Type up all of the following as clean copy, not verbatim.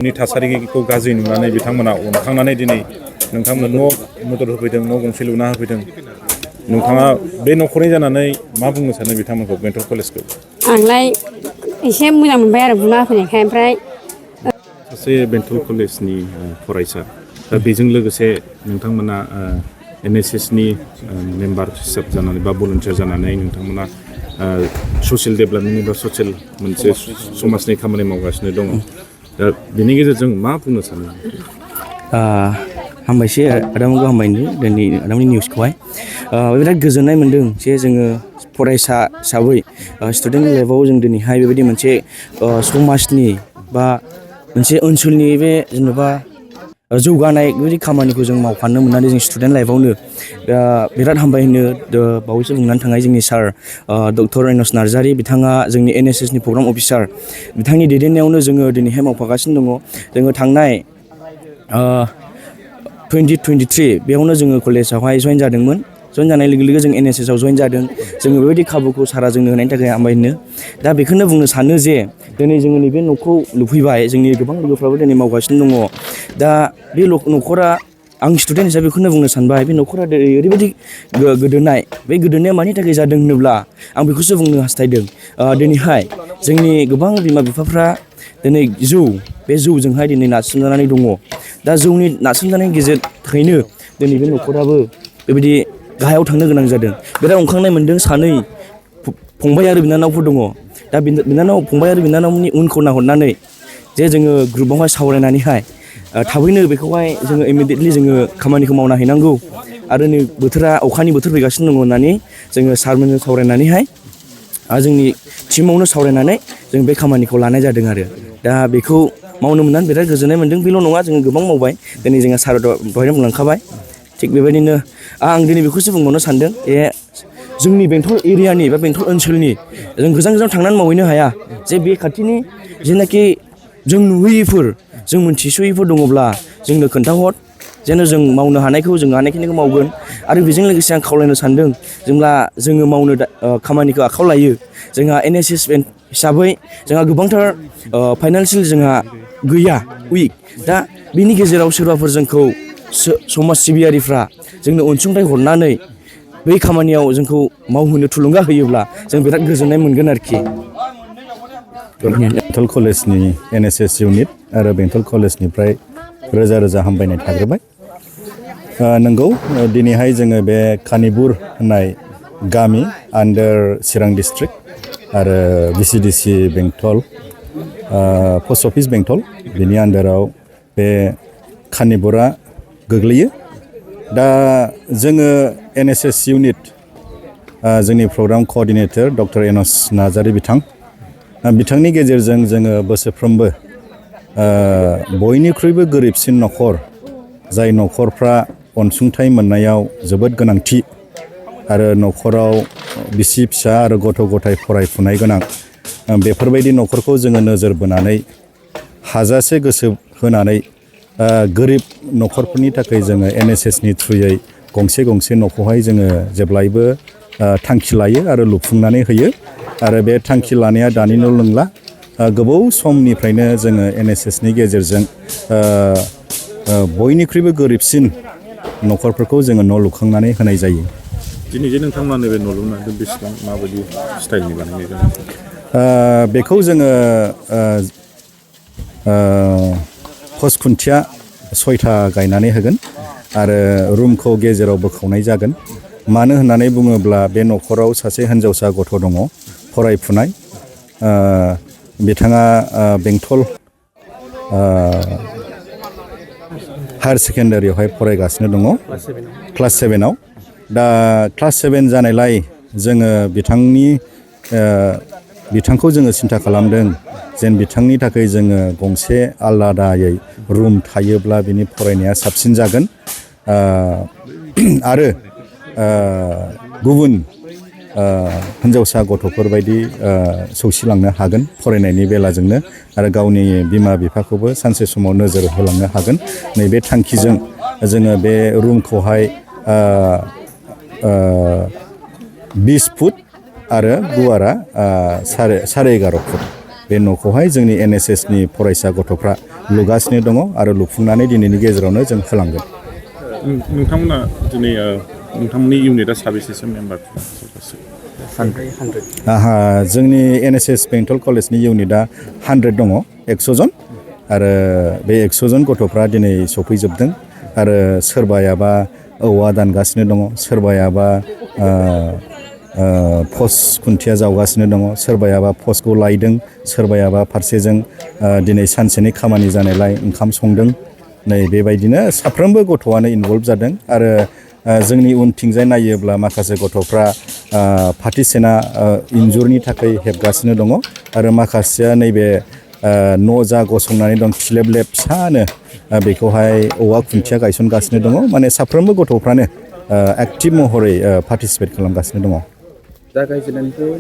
नि थासारिखौ गाज्रि नुनानै बिथांमोना अनखांनानै दिनै नोंथांमोन मदद होफैदों गंसे लुना होफैदों नोंथाङा बे न'खरनि जानानै मा बुंनो सानो बिथांमोनखौ बेंटल कलेजखौ आंलाय एसे मोजां मोनबाय आरो बुना होफैनायखाय ओमफ्राय सासे बेंटल कलेजनि फरायसा दा बेजों लोगोसे नोंथांमोना NSS नि मेम्बार हिसाब जानानै बा भलुन्टियार जानानै नोंथांमोना ससियेल डेभेलपमेन्टनि बा ससियेल मोनसे समाजनि खामानि मावगासिनो दङ दा बेनि गेजेरजों मा बुंनो सानो हामबायसै आदामोनखौ हामबाय होनदों दिनै आदामोननि निउसखौहाय बिराद गोजोननाय मोन्दों जे जोङो फरायसा हिसाबै स्टुडेन्ट लाइफआव जों दिनैहाय बेबायदि मोनसे समाजनि बा मोनसे ओनसोलनि बे जेनेबा जौगानाय बेबायदि खामानिखौ जों मावफानो मोननानै जों स्टुडेन्ट लाइफआवनो बिराद हामबाय होनो बावैसो बुंनानै थांनाय जोंनि सार डक्टर एनस नार्जारि बिथाङा जोंनि NSS नि प्रग्राम अफिसार बिथांनि दैदेननायावनो जोङो दिनैहाय मावफागासिनो दङ जोङो थांनाय 2023 बेयावनो जोङो कलेजावहाय जइन जादोंमोन जइन जानाय लोगो लोगो जों NSS आव जइन जादों जोङो बेबायदि खाबुखौ सारा जोंनो होनायनि थाखाय हामबाय होनो दा बेखौनो बुंनो सानो जे दिनै जोङो नैबे न'खौ लुफैबाय जोंनि गोबां लोगोफ्राबो दिनै मावगासिनो दङ दा बे न'खरा आं स्टुडेन्ट हिसाबै बेखौनो बुंनो सानबाय बे न'खरा ओरैबायदि गोदोनाय बे गोदोनाया मानि थाखाय जादों होनोब्ला आं बेखौसो बुंनो हास्थायदों दिनैहाय जोंनि गोबां बिमा बिफाफ्रा दिनै बे जौजोंहाय दिनै नारसिनजानानै दङ दा जौनि नारसिनजानायनि गेजेरजोंनो दिनै बे न'खराबो बेबायदि गाहायाव थांनो गोनां जादों बिराद अनखांनाय मोन्दों सानै फंबाय आरो बिनानावफोर दङ दा फंबाय आरो बिनानावनि उनखौ नाहरनानै जे जोङो ग्रुपावहाय सावरायनानैहाय थाबैनो बेखौहाय जोङो इमिडियेटलि जोङो खामानिखौ मावना हैनांगौ आरो नै बोथोरा अखानि बोथोर फैगासिनो दङ होननानै जोङो सारमोनजों सावरायनानैहाय जोंनि टिमावनो सावरायनानै जों बे खामानिखौ लानाय जादों आरो दा बेखौ मावनो मोननानै बिराद गोजोननाय मोन्दों बेल' नङा जोङो गोबां मावबाय दिनै जोंहा सार दहायनो बुंलांखाबाय थिग बेबायदिनो आं दिनै बेखौसो बुंबावनो सानदों जे जोंनि बेंटल एरियानि बा बेंटल ओनसोलनि जों गोजान गोजान थांनानै मावहैनो हाया जे बे खाथिनि जेनाखि जों नुहैयैफोर जों मोनथिस'यैफोर दङब्ला जोंनो खोन्थाहर जेन' जों मावनो हानायखौ जों हानायखिनिखौ मावगोन आरो बेजों लोगोसे आं खावलायनो सानदों जेब्ला जोङो मावनो खामानिखौ आखायाव लायो जोंहा NSS हिसाबै जोंहा गोबांथार फाइनान्सियेल जोंहा गैया उइक दा बिनि गेजेराव सोरबाफोर जोंखौ समाज सिबियारिफ्रा जोंनो अनसुंथाइ हरनानै बै खामानियाव जोंखौ मावहोनो थुलुंगा होयोब्ला जों बिराद गोजोननाय मोनगोन आरोखि बेंटल कलेजनि NSS इउनिट आरो बेंटल कलेजनिफ्राय रोजा रोजा हामबायनाय थाग्रोबाय नंगौ दिनैहाय जोङो बे कानिपुर होननाय गामि आन्डार चिरां डिस्ट्रिक्ट आरो BCDC बेंटल पस्ट अफिस बेंटल बिनि आन्डाराव बे कानिपुरा गोग्लैयो दा जोङो NSS इउनिट जोंनि प्रग्राम कअर्डिनेटर डक्टर एनस नार्जारि बिथांनि गेजेरजों जोङो बोसोरफ्रोमबो बयनिख्रुइबो गोरिबसिन न'खर जाय न'खरफ्रा अनसुंथाइ मोननायाव जोबोद गोनांथि आरो न'खराव बिसि फिसा आरो गथ' गथाय फरायफुनाय गोनां बेफोरबायदि न'खरखौ जोङो नोजोर बोनानै हाजासे गोसो होनानै गोरिब न'खरफोरनि थाखाय जोङो NSS नि थ्रुयै गंसे गंसे न'खौहाय जोङो जेब्लायबो थांखि लायो आरो लुफुंनानै होयो आरो बे थांखि लानाया दानिल' नंला गोबाव समनिफ्रायनो जोङो NSS नि गेजेरजों बयनिख्रुइबो गोरिबसिन न'खरफोरखौ जोङो न' लुखांनानै होनाय जायो दिनै जे नोंथांमोना नैबे न' लुनानै बेसेबां माबायदि स्टाइलनि बानायनाय जादों बेखौ जोङो पस्ट खुन्थिया 6था गायनानै होगोन आरो रुमखौ गेजेराव बोखावनाय जागोन मानो होननानै बुङोब्ला बे न'खराव सासे हिनजावसा गथ' दङ फरायफुनाय बिथाङा बेंटल हायार सेकेन्डारियावहाय फरायगासिनो दङ क्लास 7आव दा क्लास 7 जानायलाय जोङो बिथांखौ जोङो सिन्था खालामदों जेन बिथांनि थाखाय जोङो गंसे आलादायै रुम थायोब्ला बिनि फरायनाया साबसिन जागोन आरो गुबुन हिनजावसा गथ'फोरबायदि सौसिलांनो हागोन फरायनायनि बेलाजोंनो आरो गावनि बिमा बिफाखौबो सानसे समाव नोजोर होलांनो हागोन नैबे थांखिजों जोङो बे रुमखौहाय 20 फुट आरो गुवारा 11.5 फुट बे न'खौहाय जोंनि NSSनि फरायसा गथ'फ्रा लुगासिनो दङ आरो लुफुंनानै दिनैनि गेजेरावनो जों होलांगोन। नोंथांमोना दिनै नोंथांमोननि इउनिटआ साबेसेसो मेम्बार? जोंनि NSS बेंटल कलेजनि इउनिटआ 100 दङ, 100 जन आरो बे 100 जन गथ'फ्रा दिनै सफैजोबदों आरो सोरबायाबा औवा दानगासिनो दङ, सोरबायाबा पस्ट खुन्थिया जावगासिनो दङ, सोरबायाबा पस्टखौ लायदों, सोरबायाबा फारसेजों दिनै सानसेनि खामानि जानायलाय ओंखाम संदों। नै बेबायदिनो साफ्रोमबो गथ'आनो इनभल्भ जादों आरो जोंनि उनथिंजाय नायोब्ला माखासे गथ'फ्रा फाथिसेना इन्जुरनि थाखाय हेबगासिनो दङ आरो माखासेया नैबे न' जा गसंनानै दं खिलेबलेब फिसानो बेखौहाय औवा खुन्थिया गायसनगासिनो दङ। माने साफ्रोमबो गथ'फ्रानो एक्टिभ महरै पार्टिसिपेट खालामगासिनो दङ। जागायजेननायनिफ्राय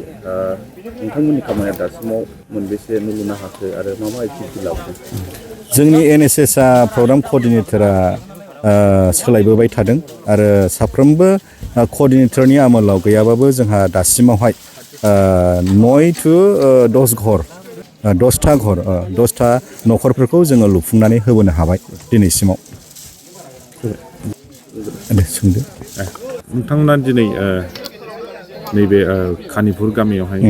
नोंथांमोननि खामानिया दासिमाव मोनबेसे न' लुनो हाखो आरो मा एक्टिभिटि लाबोदों? जोंनि NSSआ प्रग्राम कअर्डिनेटरा सोलायबोबाय थादों आरो साफ्रोमबो कअर्डिनेटरनि आमोलाव गैयाबाबो जोंहा दासिमावहाय 9 to 10 न'खरफोरखौ जोङो लुफुंनानै होबोनो हाबाय दिनैसिमाव। दे सोंदो। नोंथांमोना दिनै नैबे खानिपुर गामियावहाय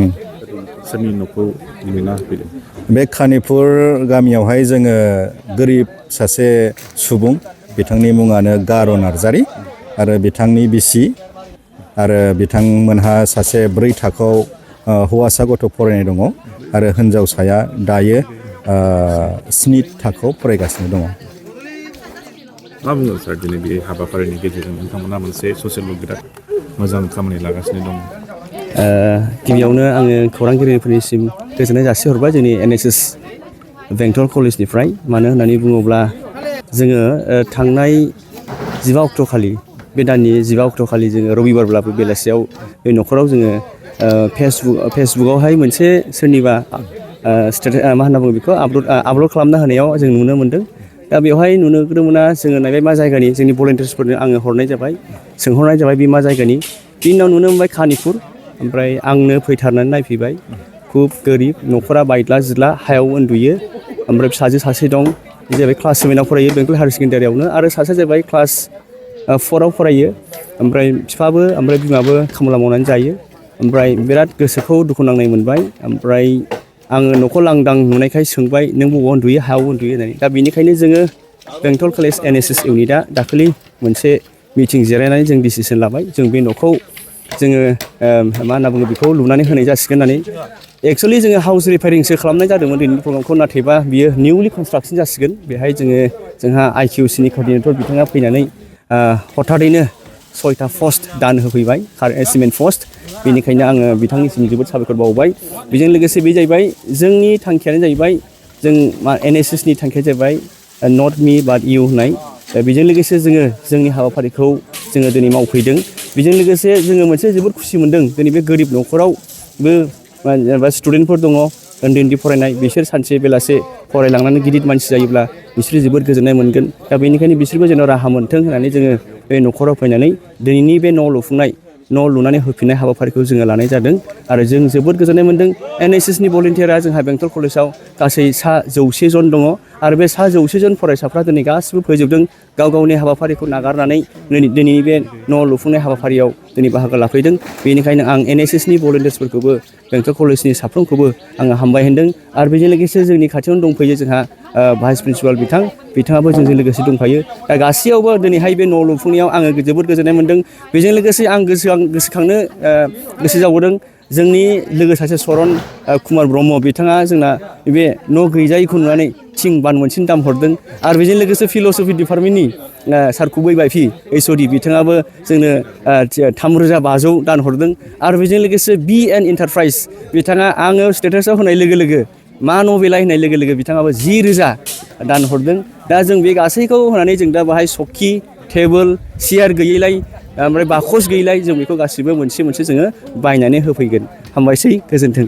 सोरनि न'खौ लुना होफैदों? बे खानिपुर गामियावहाय जोङो गोरिब सासे सुबुं, बिथांनि मुङानो गार' नार्जारि आरो बिथांनि बिसि आरो बिथांमोनहा सासे 4 थाखोआव हौवासा गथ' फरायनाय दङ आरो हिन्जावसाया दायो 7 थाखोआव फरायगासिनो दङ। मा बुङो सार दिनै बे हाबाफारिनि गेजेरजों नोंथांमोना मोनसे ससियेल बिराद मोजां खामानि लागासिनो दङ? गिबियावनो आङो खौरांगिरिफोरनिसिम गोजोननाय जासिहरबाय जोंनि NSS बेंटल कलेजनिफ्राय। मानो होननानै बुङोब्ला जोङो थांनाय 15 अक्ट'खालि, बे दाननि 15 अक्ट'खालि जोङो रबिबारब्लाबो बेलासियाव बे न'खराव जोङो फेसबुकआवहाय मोनसे सोरनिबा मा होनना बुङो बेखौ आपल'ड खालामना होनायाव जों नुनो मोन्दों। दा बेवहाय नुनो मोना जोङो नायबाय मा जायगानि, जोंनि भलेन्टियार्सफोरनो आङो हरनाय जाबाय, सोंहरनाय जाबाय बे मा जायगानि। बिनि उनाव नुनो मोनबाय खानिपुर, ओमफ्राय आंनो फैथारनानै नायफैबाय। खुब गोरिब, न'खरा बायद्ला जिद्ला हायाव उन्दुयो, ओमफ्राय फिसाजो सासे दं, जाहैबाय क्लास 7आव फरायो बेंटल हायार सेकेन्डारियावनो, आरो सासेया जाहैबाय क्लास 4आव फरायो। ओमफ्राय बिफाबो ओमफ्राय बिमाबो खामला मावनानै जायो। ओमफ्राय बिराद गोसोखौ दुखु नांनाय मोनबाय। ओमफ्राय आङो न'खौ लांदां नुनायखाय सोंबाय, नों बबाव उन्दुयो, हायाव उन्दुयो होननानै। दा बेनिखायनो जोङो बेंटल कलेज NSS इउनिटआ दाखालि मोनसे मिटिं जिरायनानै जों डिसिसन लाबाय, जों बे न'खौ जोङो मा होनना बुङो बेखौ लुनानै होनाय जासिगोन होननानै। एक्सुवेलि जोङो हाउस रिपेयारिंसो खालामनाय जादोंमोन दिनैनि प्रग्रामखौ, नाथायबा बियो निउलि कनस्ट्राक्सन जासिगोन। बेहाय जोंहा IQCनि कअर्डिनेटर बिथाङा फैनानै हथादैनो 6टा पस्ट दान होफैबाय, सिमेन्ट पस्ट। बेनिखायनो आङो बिथांनिसिम जोबोद साबायखर बावबाय। बेजों लोगोसे बे जाहैबाय जोंनि थांखियानो जाहैबाय, जों NSSनि थांखिया जाहैबाय नट मी बाट इउ होननाय। बेजों लोगोसे जोङो जोंनि हाबाफारिखौ जोङो दिनै मावफैदों। बेजों लोगोसे जोङो मोनसे जोबोद खुसि मोनदों, दिनै बे गोरिब न'खरावबो जेनेबा स्टुडेन्टफोर दङ, उन्दै फरायनाय, बिसोर सानसे बेलासे फरायलांनानै गिदिर मानसि जायोब्ला बिसोरो जोबोद गोजोननाय मोनगोन। दा बेनिखायनो बिसोरबो जेन' राहा मोन्थों होननानै जोङो बे न'खराव फैनानै दिनैनि बे न' लुनानै होफिननाय हाबाफारिखौ जोङो लानाय जादों आरो जों जोबोद गोजोननाय मोन्दों। NSSनि भलेन्टियारा जोंहा बेंटल कलेजाव गासै 100 जन दङ आरो बे 100 जन फरायसाफ्रा दिनै गासिबो फैजोबदों, गाव गावनि हाबाफारिखौ नागारनानै दिनैनि बे न' लुफुंनाय हाबाफारियाव दिनै बाहागो लाफैदों। बेनिखायनो आं NSSनि भलेन्टियार्सफोरखौबो, बेंटल कलेजनि साफ्रोमखौबो आङो हामबाय होनदों। आरो बेजों लोगोसे जोंनि खाथियावनो दंफैयो जोंहा भाइस प्रिन्सिपाल बिथाङाबो जोंजों लोगोसे दंफायो। दा गासैयावबो दिनैहाय बे न' लुफुंनायाव आङो जोबोद गोजोननाय मोन्दों। बेजों लोगोसे आं गोसोखांनो गोसो जाबावदों, जोंनि लोगो सासे सरन कुमार ब्रह्म, बिथाङा जोंना बे न' गैजायैखौ नुनानै थिं बान मोनसेनि दाम हरदों। आरो बेजों लोगोसे फिल'सफि डिपार्टमेन्टनि सारखुबै बायफि HOD बिथाङाबो जोंनो 3,500 दान हरदों। आरो बेजों लोगोसे BN इन्टारप्राइज बिथाङा, आङो स्टेटासाव होनाय लोगो लोगो मा न' बेलाय होननाय लोगो लोगो बिथाङाबो 10,000 दान हरदों। दा जों बे गासैखौ होनानै जों दा बाहाय सकि, टेबोल, सियार गैयैलाय, ओमफ्राय बाखस गैयैलाय, जों बेखौ गासिबो मोनसे मोनसे जोङो बायनानै होफैगोन। हामबायसै, गोजोन्थों।